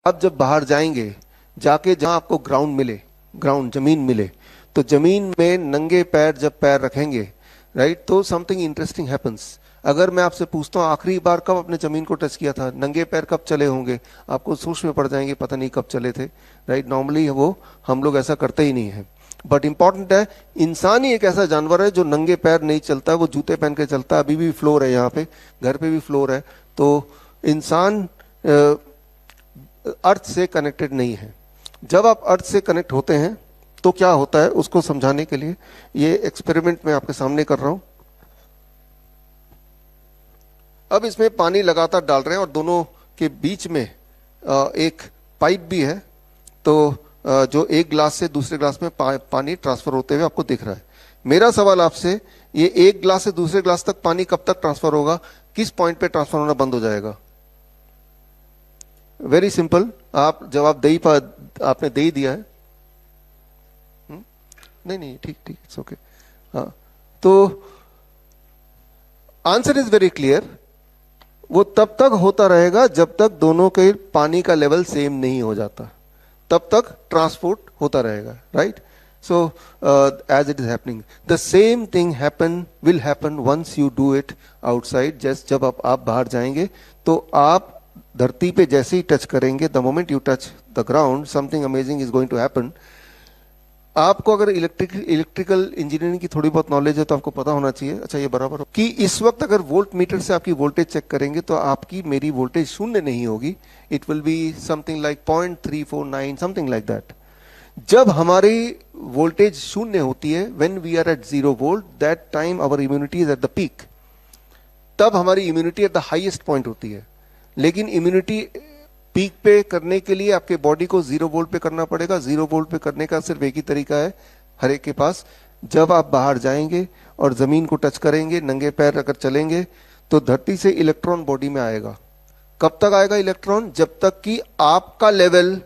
आप जब बाहर जाएंगे, जाके जहां आपको ग्राउंड मिले, ग्राउंड जमीन मिले, तो जमीन में नंगे पैर जब पैर रखेंगे, राइट, तो समथिंग इंटरेस्टिंग हैपन्स। अगर मैं आपसे पूछता हूँ आखिरी बार कब अपने जमीन को टच किया था, नंगे पैर कब चले होंगे, आपको सोच में पड़ जाएंगे पता नहीं कब चले थे, राइट। नॉर्मली वो हम लोग ऐसा करते ही नहीं है। बट इंपॉर्टेंट है, इंसान ही एक ऐसा जानवर है जो नंगे पैर नहीं चलता, वो जूते पहन के चलता है। अभी भी फ्लोर है यहाँ पे, घर पे भी फ्लोर है। तो इंसान अर्थ से कनेक्टेड नहीं है। जब आप अर्थ से कनेक्ट होते हैं तो क्या होता है, उसको समझाने के लिए ये एक्सपेरिमेंट मैं आपके सामने कर रहा हूं। अब इसमें पानी लगातार डाल रहे हैं और दोनों के बीच में एक पाइप भी है। तो जो एक ग्लास से दूसरे ग्लास में पानी ट्रांसफर होते हुए आपको दिख रहा है। मेरा सवाल आपसे, ये एक ग्लास से दूसरे ग्लास तक पानी कब तक ट्रांसफर होगा, किस पॉइंट पे ट्रांसफर होना बंद हो जाएगा? वेरी सिंपल, आप जवाब आपने दे ही दिया है। नहीं ठीक इट्स ओके। हाँ, तो आंसर इज वेरी क्लियर। वो तब तक होता रहेगा जब तक दोनों के पानी का लेवल सेम नहीं हो जाता, तब तक ट्रांसपोर्ट होता रहेगा, right. So as it is happening, the same thing will happen once you do it outside. Just जब आप बाहर जाएंगे तो आप धरती पे जैसे ही टच करेंगे, the moment you touch the ground, something amazing is going to happen. आपको अगर इलेक्ट्रिकल इंजीनियरिंग की थोड़ी बहुत नॉलेज है तो आपको पता होना चाहिए, अच्छा ये बराबर हो कि इस वक्त अगर वोल्ट मीटर से आपकी वोल्टेज चेक करेंगे तो आपकी मेरी वोल्टेज शून्य नहीं होगी। It will be something like 0.349, something like that. जब हमारी वोल्टेज शून्य होती है, when we are at 0 volt, that time our immunity is at the peak. तब हमारी immunity at the highest point होती है। लेकिन इम्यूनिटी पीक पे करने के लिए आपके बॉडी को 0 वोल्ट पे करना पड़ेगा। 0 वोल्ट पे करने का सिर्फ एक ही तरीका है हर एक के पास, जब आप बाहर जाएंगे और जमीन को टच करेंगे, नंगे पैर अगर चलेंगे, तो धरती से इलेक्ट्रॉन बॉडी में आएगा। कब तक आएगा इलेक्ट्रॉन? जब तक कि आपका लेवल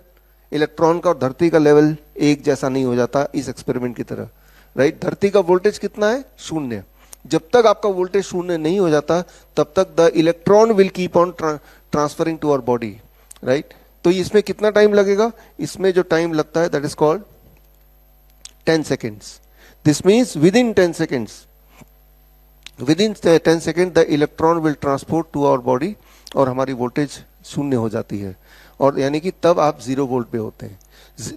इलेक्ट्रॉन का और धरती का लेवल एक जैसा नहीं हो जाता, इस एक्सपेरिमेंट की तरह, राइट। धरती का वोल्टेज कितना है? 0। जब तक आपका वोल्टेज 0 नहीं हो जाता तब तक the electron will keep on transferring to our body, right. तो इसमें कितना टाइम लगेगा? इसमें जो टाइम लगता है that is called 10 seconds. This means within 10 seconds, within 10 second the electron will transport to our body और हमारी वोल्टेज 0 हो जाती है। और यानी कि तब आप 0 वोल्ट पे होते हैं।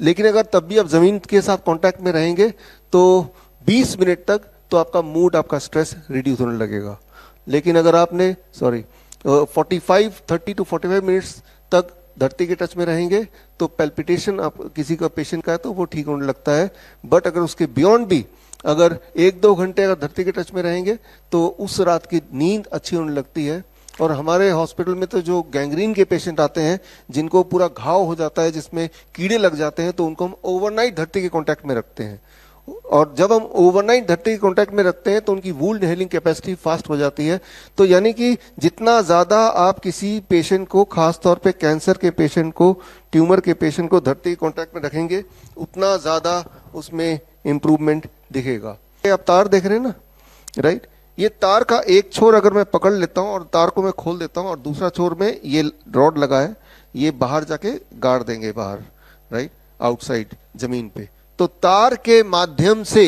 लेकिन अगर तब भी आप जमीन के साथ कांटेक्ट में रहेंगे तो 20 मिनट तक तो आपका मूड, आपका स्ट्रेस रिड्यूस होने लगेगा। लेकिन अगर आपने 30 to 45 मिनट्स तक धरती के टच में रहेंगे तो पैल्पिटेशन आप किसी का पेशेंट का है तो वो ठीक होने लगता है। बट अगर उसके बियॉन्ड भी अगर 1-2 घंटे अगर धरती के टच में रहेंगे तो उस रात की नींद अच्छी होने लगती है। और हमारे हॉस्पिटल में तो जो गैंग्रीन के पेशेंट आते हैं, जिनको पूरा घाव हो जाता है, जिसमें कीड़े लग जाते हैं, तो उनको हम ओवरनाइट धरती के कांटेक्ट में रखते हैं। और जब हम ओवरनाइट धरती के कांटेक्ट में रखते हैं तो उनकी वुंड हीलिंग कैपेसिटी फास्ट हो जाती है। तो यानी कि जितना ज्यादा आप किसी पेशेंट को, खास तौर पे कैंसर के पेशेंट को, ट्यूमर के पेशेंट को धरती के कांटेक्ट में रखेंगे, उतना ज्यादा उसमें इंप्रूवमेंट दिखेगा। आप तार देख रहे हैं ना, राइट। ये तार का एक छोर अगर मैं पकड़ लेता हूं और तार को मैं खोल देता हूं और दूसरा छोर में ये रॉड लगा है, ये बाहर जाके गाड़ देंगे बाहर, राइट, आउटसाइड जमीन पे। तो तार के माध्यम से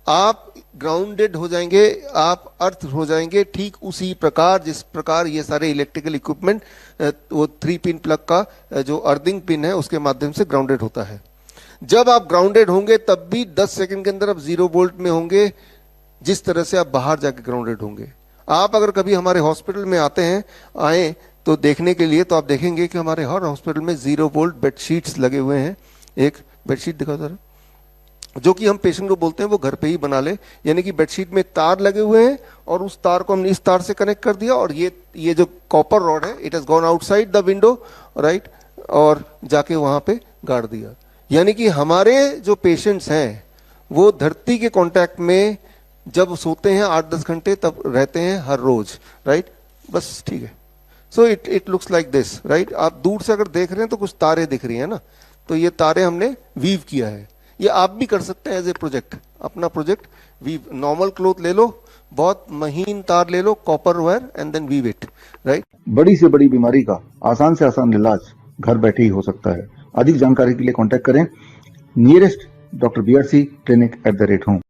आप ग्राउंडेड हो जाएंगे, आप अर्थ हो जाएंगे, ठीक उसी प्रकार जिस प्रकार ये सारे इलेक्ट्रिकल इक्विपमेंट, वो 3 पिन प्लग का जो अर्थिंग पिन है उसके माध्यम से ग्राउंडेड होता है। जब आप ग्राउंडेड होंगे तब भी 10 सेकंड के अंदर आप 0 वोल्ट में होंगे, जिस तरह से आप बाहर जाके ग्राउंडेड होंगे। आप अगर कभी हमारे हॉस्पिटल में आए तो देखने के लिए, तो आप देखेंगे कि हमारे हर हॉस्पिटल में 0 वोल्ट बेडशीट्स लगे हुए हैं। एक बेडशीट दिखाओ जरा, जो कि हम पेशेंट को बोलते हैं वो घर पे ही बना ले। यानी कि बेडशीट में तार लगे हुए हैं और उस तार को हमने इस तार से कनेक्ट कर दिया और ये जो कॉपर रॉड है, it has gone outside the window, right, और जाके वहां पे गाड़ दिया। यानी कि हमारे जो पेशेंट्स हैं वो धरती के कांटेक्ट में जब सोते हैं 8-10 घंटे तब रहते हैं हर रोज, राइट। बस ठीक है। So it looks like this, right. आप दूर से अगर देख रहे हैं तो कुछ तारे दिख रही है ना, तो ये तारे हमने वीव किया है। ये आप भी कर सकते हैं एज ए प्रोजेक्ट, अपना प्रोजेक्ट वीव। नॉर्मल क्लोथ ले लो, बहुत महीन तार ले लो, copper wire, and then weave it, right. बड़ी से बड़ी बीमारी का आसान से आसान इलाज घर बैठे ही हो सकता है। अधिक जानकारी के लिए कॉन्टैक्ट करें nearest doctor BRC clinic @home।